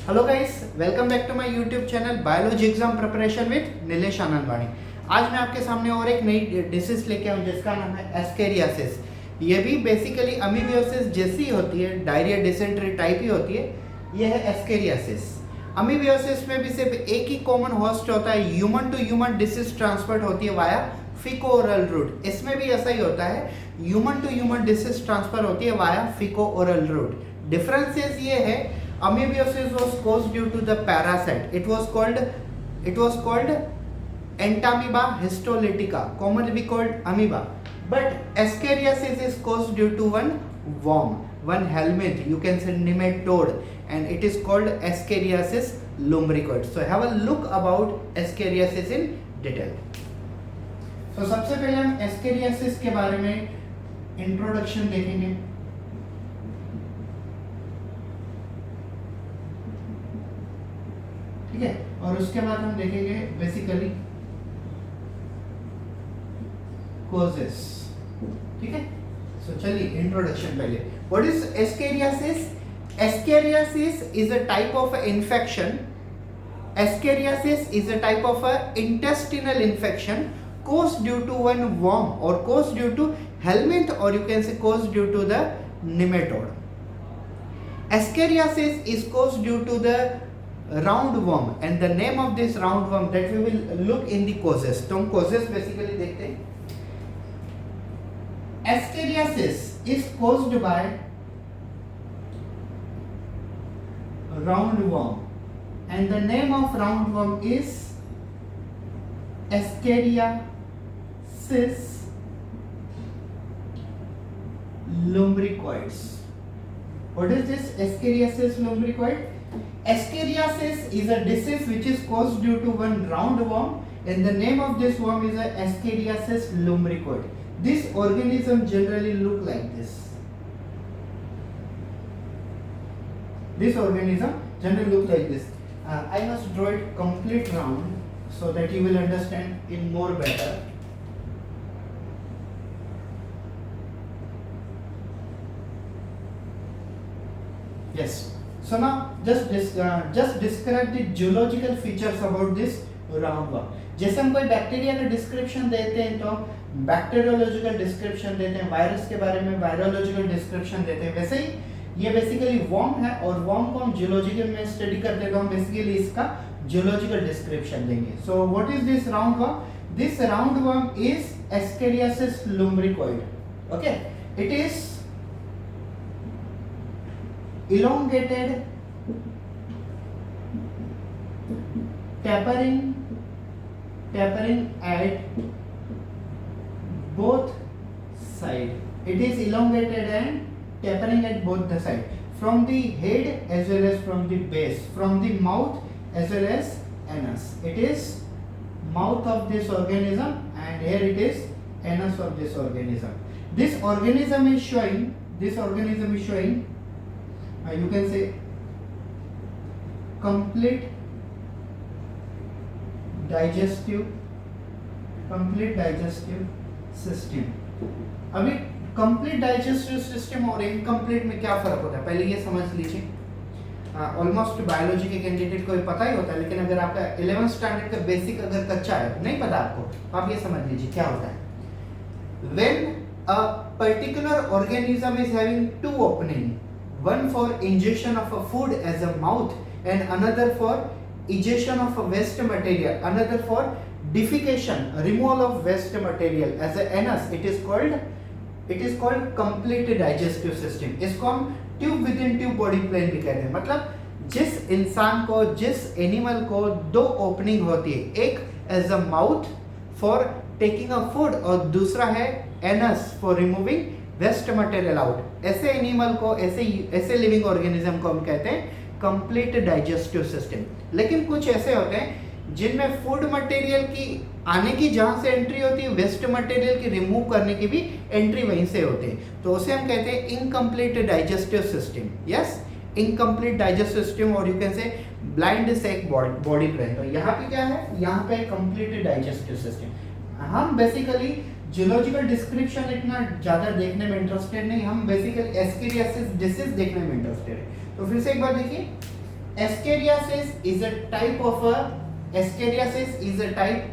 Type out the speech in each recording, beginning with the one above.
Hello guys, welcome back to my YouTube channel biology exam preparation with Nilesh Anandwani. आज मैं आपके सामने और एक नई डिसीज लेके आऊँ जिसका नाम है एस्केरियासिस। ये भी बेसिकली अमीबियोसिस जैसी होती है, डायरिया डिसेंट्री टाइप ही होती है। ये है एस्केरियासिस। अमीबियोसिस में भी सिर्फ एक ही कॉमन होस्ट होता है, human to human disease transfer होती है वाया फीको ओरल रूट। इसमें भी ऐसा ही होता है, human to human disease transfer होती है via faeco oral route. Differences ये है, amoebiosis was caused due to the parasite. It was called entamoeba histolytica, commonly called amoeba. But escheriasis is caused due to one worm, one helminth, you can say nematode, and it is called escheriasis lumbricoides. So have a look about escheriasis in detail. So सबसे पहले हम escheriasis के बारे में introduction देखेंगे। ठीक है, और उसके बाद हम देखेंगे बेसिकली कॉजेस। ठीक है, सो चलिए इंट्रोडक्शन पहले। What is ascariasis? Ascariasis is a type of infection. Ascariasis is a type of intestinal infection caused due to one worm or caused due to helminth, or you can say caused due to the nematode. Escheriasis is caused due to the roundworm, and the name of this roundworm that we will look in the causes. तो हम causes basically देखते हैं। Escheriasis is caused by roundworm, and the name of roundworm is Escheriasis lumbricoides. What is this Escheriasis lumbricoid? Escheriasis is a disease which is caused due to one roundworm, and the name of this worm is Escheriasis lumbricoid. This organism generally look like this. This organism generally look like this. I must draw it complete round so that you will understand it more better. Yes. So now just describe the zoological features about this roundworm. जैसे हम कोई bacteria का description देते हैं तो bacteriological description देते हैं, virus के बारे में वायरोलॉजिकल डिस्क्रिप्शन देते हैं, वैसे ही ये बेसिकली वर्म है, और वर्म को हम जियोलॉजिकल में स्टडी करते हैं तो हम बेसिकली इसका जियोलॉजिकल डिस्क्रिप्शन देंगे। So what is this roundworm? This roundworm is ascariasis lumbricoid. Okay, it is elongated, tapering at both side. It is elongated and tapering at both the side, from the head as well as from the base, from the mouth as well as anus. It is mouth of this organism, and here it is anus of this organism. This organism is showing you can say complete digestive system. अभी complete digestive system और incomplete में क्या फर्क होता है पहले ये समझ लीजिए। ऑलमोस्ट बायोलॉजी के कैंडिडेट को ये पता ही होता है, लेकिन अगर आपका 11th स्टैंडर्ड का बेसिक अगर कच्चा है, नहीं पता आपको, तो आप ये समझ लीजिए क्या होता है। When a particular organism is having two opening, one for ingestion of a food as a mouth, and another for egestion of a waste material, another for defecation, removal of waste material as a anus, it is called complete digestive system. इसको हम tube within tube body plane भी कहते हैं। मतलब जिस इंसान को, जिस एनिमल को दो ओपनिंग होती है, एक as a mouth for taking a food और दूसरा है anus for removing waste material out, ऐसे एनिमल को, ऐसे लिविंग ऑर्गेनिज्म को हम कहते हैं कंप्लीट डाइजेस्टिव सिस्टम। लेकिन कुछ ऐसे होते हैं जिनमें फूड मटेरियल की आने की जहां से एंट्री होती है, वेस्ट मटेरियल की रिमूव करने की भी एंट्री वहीं से होते हैं, तो उसे हम कहते हैं incomplete digestive system. Yes, incomplete digestive system, और you can say blind sac body plan. तो यहाँ पे क्या है, यहाँ पे कंप्लीट डाइजेस्टिव सिस्टम। हम बेसिकली जियोलॉजिकल डिस्क्रिप्शन इतना ज़्यादा देखने में इंटरेस्टेड नहीं, हम बेसिकली एस्केरियासिस डिसीज देखने में इंटरेस्टेड है। तो फिर से एक बार देखिए, Ascariasis is a type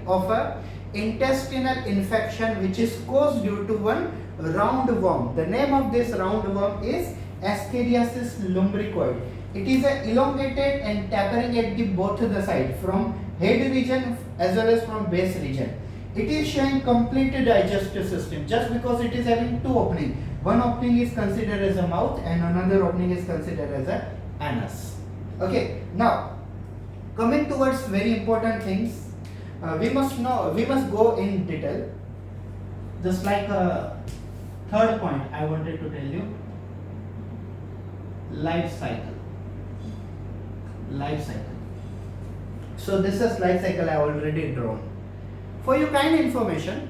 of a intestinal infection which is caused due to one roundworm. The name of this roundworm is Ascariasis lumbricoid. It is a elongated and tapering at the both the side from head region as well as from base region. It is showing complete digestive system just because it is having two openings. One opening is considered as a mouth and another opening is considered as a anus. Okay, now coming towards very important things, we must go in detail. Just like a third point I wanted to tell you, life cycle. So this is life cycle I already drawn. For your kind information,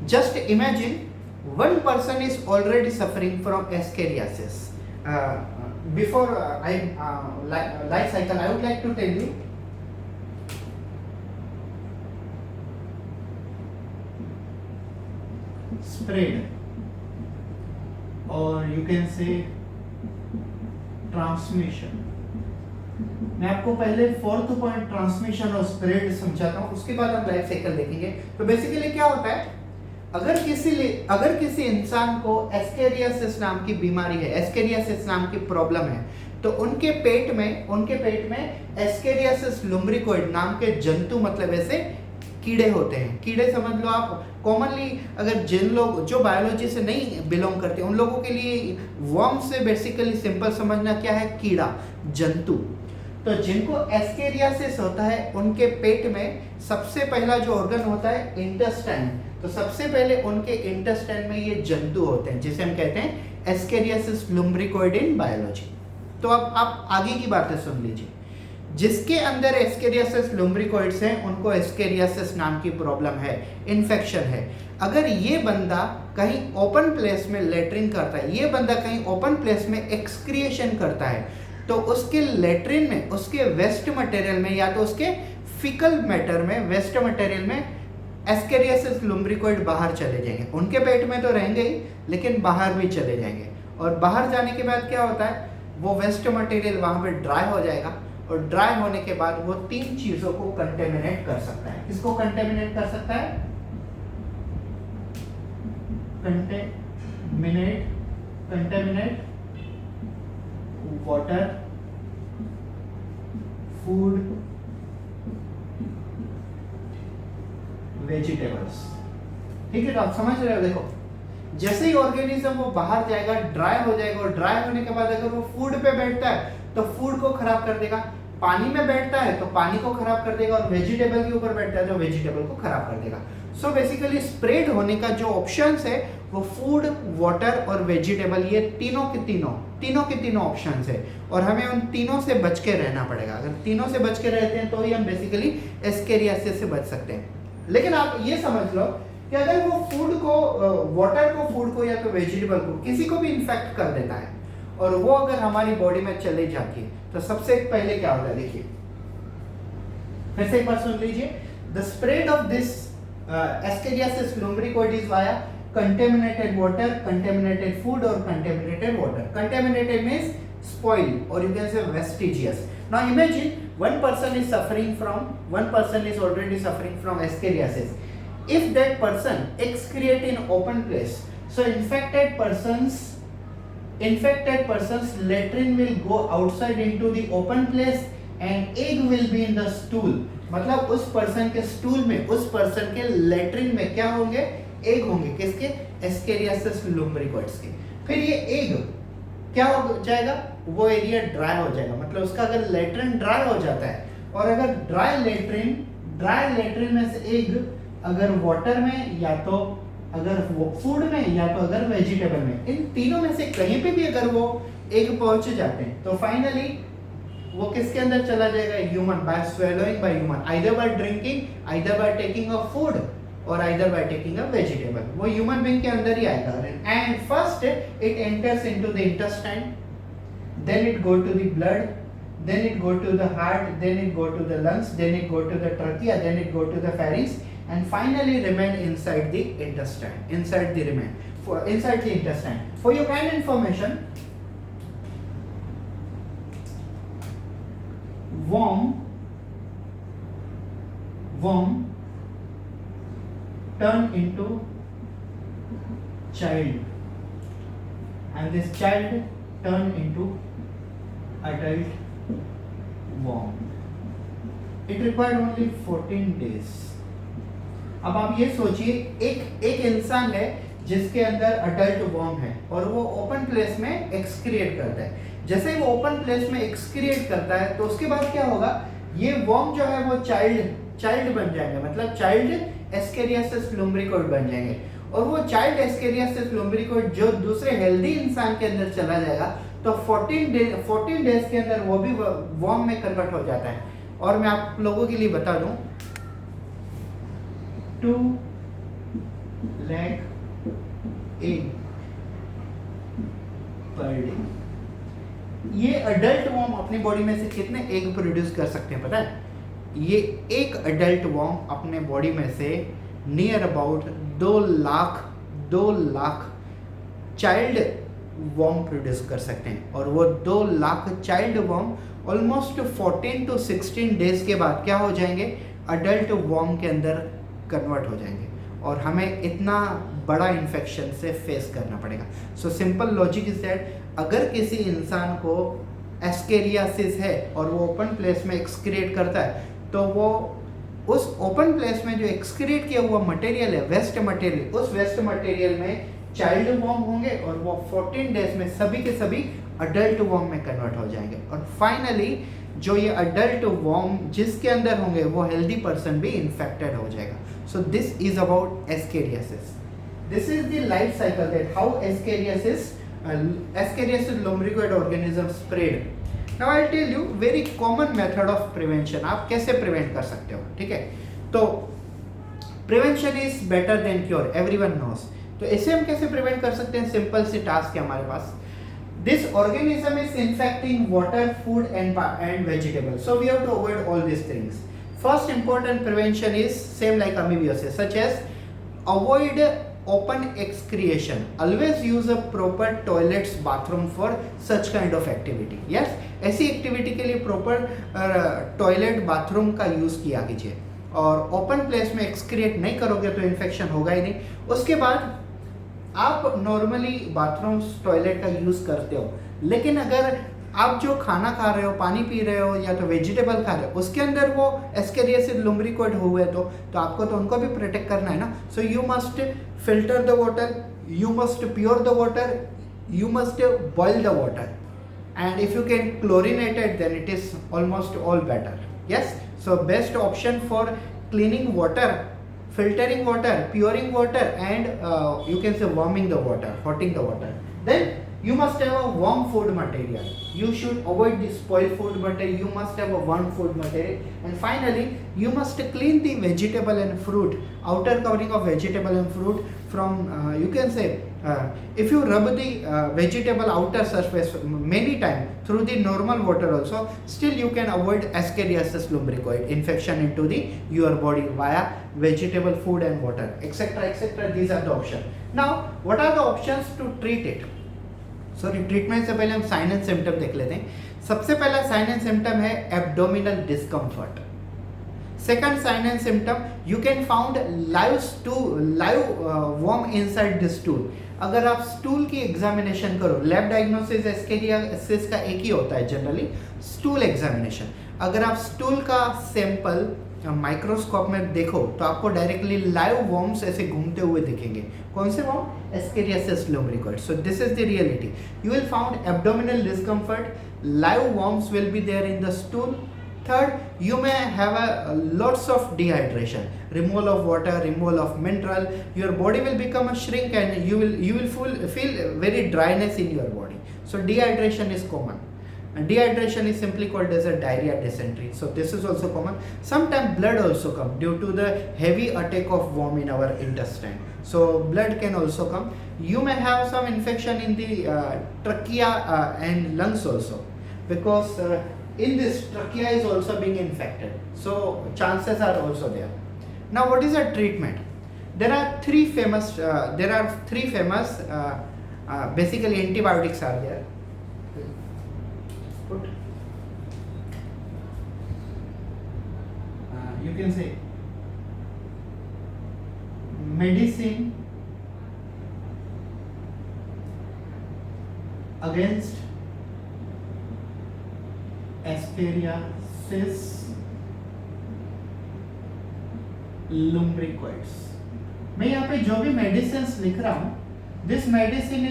just imagine one person is already suffering from ascariasis. Before life cycle, I would like to tell you spread, or you can say transmission. मैं आपको पहले fourth point transmission और spread समझाता हूँ, उसके बाद हम life cycle देखेंगे. तो बेसिकली क्या होता है, अगर किसी इंसान को एस्केरियासिस नाम की बीमारी है, एस्केरियासिस नाम की प्रॉब्लम है, तो उनके पेट में एस्केरियासिस लुम्ब्रिकोइड नाम के जंतु, मतलब ऐसे कीड़े होते हैं. कीड़े समझ लो आप. कॉमनली अगर जिन लोग जो बायोलॉजी से नहीं बिलोंग करते उन लोगों के लिए वर्म से बेसिकली सिंपल समझना क्या है, कीड़ा, जंतु. तो जिनको एस्केरियासिस होता है उनके पेट में सबसे पहला जो ऑर्गन होता है इंटेस्टाइन. तो सबसे पहले उनके इंटेस्टाइन में ये जंतु होते हैं जिसे हम कहते हैं एस्केरियासिस लुम्ब्रिकोइड इन बायोलॉजी. तो अब आप आगे की बातें सुन लीजिए. जिसके अंदर एस्केरियासिस लुम्ब्रिकोइड्स हैं उनको एस्केरियासिस नाम की प्रॉब्लम है, इन्फेक्शन है. अगर ये बंदा कहीं ओपन प्लेस में लेटरिन करता है, ये बंदा कहीं ओपन प्लेस में एक्सक्रिएशन करता है, तो उसके लेटरिन में, उसके वेस्ट मटेरियल में या तो उसके फिकल मैटर में, वेस्ट मटेरियल में एस्केरियासिस लुम्ब्रिकोइड बाहर चले जाएंगे. उनके पेट में तो रहेंगे ही, लेकिन बाहर भी चले जाएंगे. और बाहर जाने के बाद क्या होता है, वो वेस्ट मटेरियल वहाँ पे ड्राई हो जाएगा, और ड्राई होने के बाद वो तीन चीजों को कंटेमिनेट कर सकता है. किसको कंटेमिनेट कर सकता है, कंटेमिनेट वाटर, फूड, वेजिटेबल्स. ठीक है, तो आप समझ रहे हो. देखो, जैसे ही ऑर्गेनिज्म वो बाहर जाएगा, ड्राई हो जाएगा, और ड्राई होने के बाद अगर वो फूड पे बैठता है तो फूड को खराब कर देगा. पानी में बैठता है तो पानी को खराब कर देगा, और वेजिटेबल के ऊपर बैठता है तो वेजिटेबल को खराब कर देगा. सो बेसिकली स्प्रेड होने का जो ऑप्शंस है वो फूड, वाटर और वेजिटेबल, ये तीनों के तीनों ऑप्शंस है, और हमें उन तीनों से बच के रहना पड़ेगा. अगर तीनों से बच के रहते हैं तो ही हम बेसिकली एस्केरियासिस से बच सकते हैं. लेकिन आप ये समझ लो कि अगर वो फूड को, वाटर को, फूड को या तो वेजिटेबल को, किसी को भी इन्फेक्ट कर देता है, और वो अगर हमारी बॉडी में चले जाती है, तो सबसे पहले क्या होता है, देखिए फिर से एक बार सुन लीजिए. The spread of this ascariasis lumbricoides is via contaminated water, contaminated food or contaminated water. Contaminated means spoil, or you can say vestigious. Now imagine one person is already suffering from ascariasis. If that person excrete in open place, so infected person's latrine will go outside into the open place and egg will be in the stool. मतलब उस person के stool में, उस person के latrine में क्या होंगे, egg होंगे. किसके, एस्केरियासिस लुम्ब्रिकोइड्स के. फिर ये एग क्या हो जाएगा, वो एरिया ड्राई हो जाएगा. मतलब उसका अगर लेटरिन ड्राई हो जाता है, और अगर ड्राई लेटरिन में से एग अगर वाटर में, या तो अगर वो फूड में, या तो अगर वेजिटेबल में, इन तीनों में से कहीं पे भी अगर वो एग पहुंच जाते हैं, तो फाइनली वो किसके अंदर चला जाएगा, human, by swallowing by human, either by drinking, either by taking a food, और either by taking a vegetable. वो ह्यूमन बीइंग के अंदर ही आएगा. And first it enters into the intestine, then it go to the blood, then it go to the heart, then it go to the lungs, then it go to the trachea, then it go to the pharynx, and finally remain inside the intestine, inside the intestine. For your kind information, worm turn into child, and this child turn into adult worm. It required only 14 days. अब आप ये सोचिए, एक इंसान है जिसके अंदर adult worm है और वो ओपन प्लेस में एक्सक्रिएट करता है. जैसे ही वो ओपन प्लेस में एक्सक्रिएट करता है तो उसके बाद क्या होगा, ये वर्म जो है वो चाइल्ड बन जाएंगे, मतलब चाइल्ड एस्केरियासिस लुम्ब्रिकोइड बन जाएंगे. और वो चाइल्ड एस्केरियासिस लुम्ब्रिकोइड जो दूसरे हेल्दी इंसान के अंदर चला जाएगा तो 14 डेज के अंदर वो भी वर्म में कन्वर्ट हो जाता है. और मैं आप लोगों के लिए बता दूं, 2 लाख एग पर डे. ये अडल्ट वर्म अपनी बॉडी में से कितने एग प्रोड्यूस कर सकते हैं पता है? ये एक अडल्ट वर्म अपने बॉडी में से near about 2 lakh child worm produce कर सकते हैं. और वो 2 lakh child worm almost 14 to 16 days के बाद क्या हो जाएंगे, अडल्ट वर्म के अंदर कन्वर्ट हो जाएंगे. और हमें इतना बड़ा इन्फेक्शन से फेस करना पड़ेगा. So simple logic is that अगर किसी इंसान को एस्केरियासिस है और वो ओपन प्लेस में एक्सक्रिएट करता है तो वो उस ओपन प्लेस में जो एक्सक्रिएट किया हुआ मटेरियल है, वेस्ट मटेरियल, उस वेस्ट मटेरियल में चाइल्ड वर्म होंगे और वो 14 डेज में सभी के सभी अडल्ट वर्म में कन्वर्ट हो जाएंगे. और फाइनली जो ये अडल्ट वर्म जिसके अंदर होंगे वो हेल्दी पर्सन भी इन्फेक्टेड हो जाएगा. So this is about ascariasis. This is the life cycle that how ascariasis lumbricoid organism spread. Now I'll tell you very common method of prevention. आप कैसे प्रिवेंट कर सकते हो, ठीक है? तो prevention is better than cure, everyone knows. तो इसे हम कैसे प्रिवेंट कर सकते हैं? सिंपल सी टास्क है हमारे पास. This organism is infecting water, food and vegetable. So we have to avoid all these things. First important prevention is same like amoebiasis, such as avoid open excretion. Always use a proper toilets, bathroom for such kind of activity. Yes, ऐसी activity के लिए proper toilet bathroom का use किया कीजिए. और open place में excrete नहीं करोगे तो इन्फेक्शन होगा ही नहीं. उसके बाद आप नॉर्मली बाथरूम टॉयलेट का यूज़ करते हो, लेकिन अगर आप जो खाना खा रहे हो, पानी पी रहे हो या तो वेजिटेबल खा रहे हो, उसके अंदर वो एस्केरियासिस लुम्ब्रिकोइड हुए तो आपको तो उनको भी प्रोटेक्ट करना है ना. So you must filter the water, you must pure the water, you must boil the water, and if you can chlorinate it then it is almost all better. Yes, so best option for cleaning water, filtering water, puring water and you can say warming the water, hotting the water. Then you must have a warm food material. You should avoid the spoiled food material. You must have a warm food material. And finally you must clean the vegetable and fruit, outer covering of vegetable and fruit from you can say if you rub the vegetable outer surface many times through the normal water also, still you can avoid Ascariasis lumbricoid infection into the your body via vegetable food and water, etc, etc. These are the options. Now what are the options to treat it? Sorry, treatment से पहले हम sign and symptom देख लेते हैं. सबसे पहला sign and symptom है abdominal discomfort. Second sign and symptom, you can found live worm inside the stool. अगर आप स्टूल की एग्जामिनेशन करो, लैब डायग्नोसिस एस्केरियासिस का एक ही होता है जनरली, स्टूल एग्जामिनेशन. अगर आप स्टूल का सैंपल माइक्रोस्कोप में देखो तो आपको डायरेक्टली लाइव वर्म्स ऐसे घूमते हुए दिखेंगे. कौन से worm? Ascariasis lumbricoid. So this is the reality. You will find abdominal discomfort, live worms will be there in the stool. Third, you may have lots of dehydration, removal of water, removal of mineral. Your body will become a shrink and you will feel very dryness in your body. So dehydration is common. And dehydration is simply called as a diarrhea, dysentery. So this is also common. Sometimes blood also come due to the heavy attack of worm in our intestine. So blood can also come. You may have some infection in the trachea and lungs also, because in this trachea is also being infected. So chances are also there. Now what is a treatment? There are three famous basically antibiotics are there. Put. can say medicine against Escherichia lumbricoids। मैं यहाँ पे जो भी medicine लिख रहा हूँ, this medicine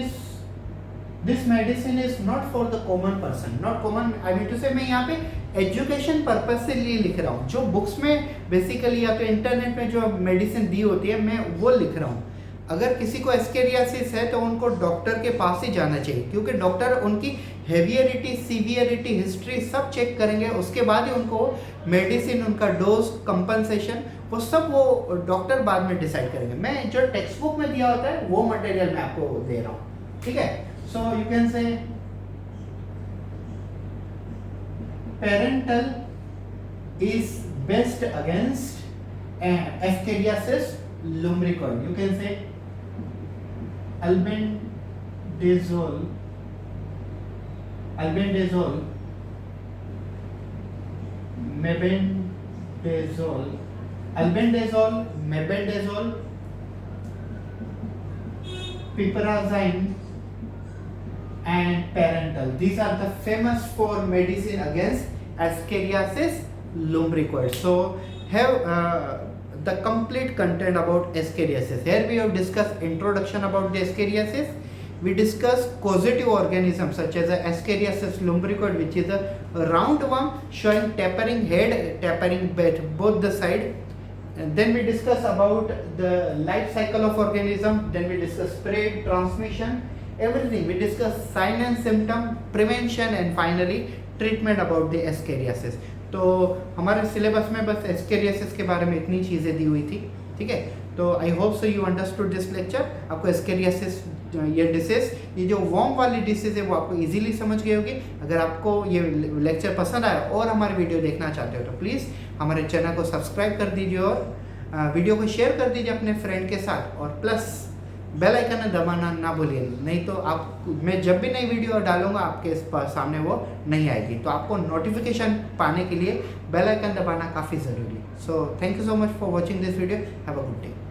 is not for the common person, not common, I mean to say मैं यहाँ पे एजुकेशन पर्पस से लिए लिख रहा हूँ। जो बुक्स में बेसिकली या तो इंटरनेट में जो मेडिसिन दी होती है मैं वो लिख रहा हूँ। अगर किसी को एस्केरियासिस है तो उनको डॉक्टर के पास ही जाना चाहिए, क्योंकि डॉक्टर उनकी हेवियरिटी, सीवियरिटी, हिस्ट्री सब चेक करेंगे, उसके बाद ही उनको मेडिसिन, उनका डोज, कंपनसेशन, वो सब वो डॉक्टर बाद में डिसाइड करेंगे। मैं जो टेक्स्ट बुक में दिया होता है वो मटेरियल मैं आपको दे रहा हूँ, ठीक है। सो यू कैन से parental is best against ascariasis lumbricoid। You can say albendazole, mebendazole, piperazine and parental. These are the famous for medicine against Escherichia lumbricoides. So have the complete content about Escherichia. Here we have discussed introduction about the Escherichia. We discussed causative organisms such as Escherichia lumbricoid, which is a round worm showing tapering head, tapering bed, both the side. And then we discuss about the life cycle of organism. Then we discuss spread, transmission, everything. We discuss sign and symptom, prevention, and finally treatment about the Escherichia। तो हमारे syllabus में बस ascariasis के बारे में इतनी चीज़ें दी हुई थी, ठीक है। तो I hope so you understood this lecture. आपको एस्केरियासिस ये डिसीज, ये जो वॉर्म वाली डिसीज है वो आपको इजीली समझ गई होगी। अगर आपको ये लेक्चर पसंद आया और हमारी वीडियो देखना चाहते हो तो प्लीज़ हमारे चैनल को सब्सक्राइब कर दीजिए और वीडियो को शेयर कर दीजिए अपने फ्रेंड के साथ, और प्लस बेल आइकन दबाना ना भूलिए, नहीं तो आप मैं जब भी नई वीडियो डालूंगा आपके सामने वो नहीं आएगी। तो आपको नोटिफिकेशन पाने के लिए बेल आइकन दबाना काफ़ी ज़रूरी है। So thank you so much for watching this video. Have a good day.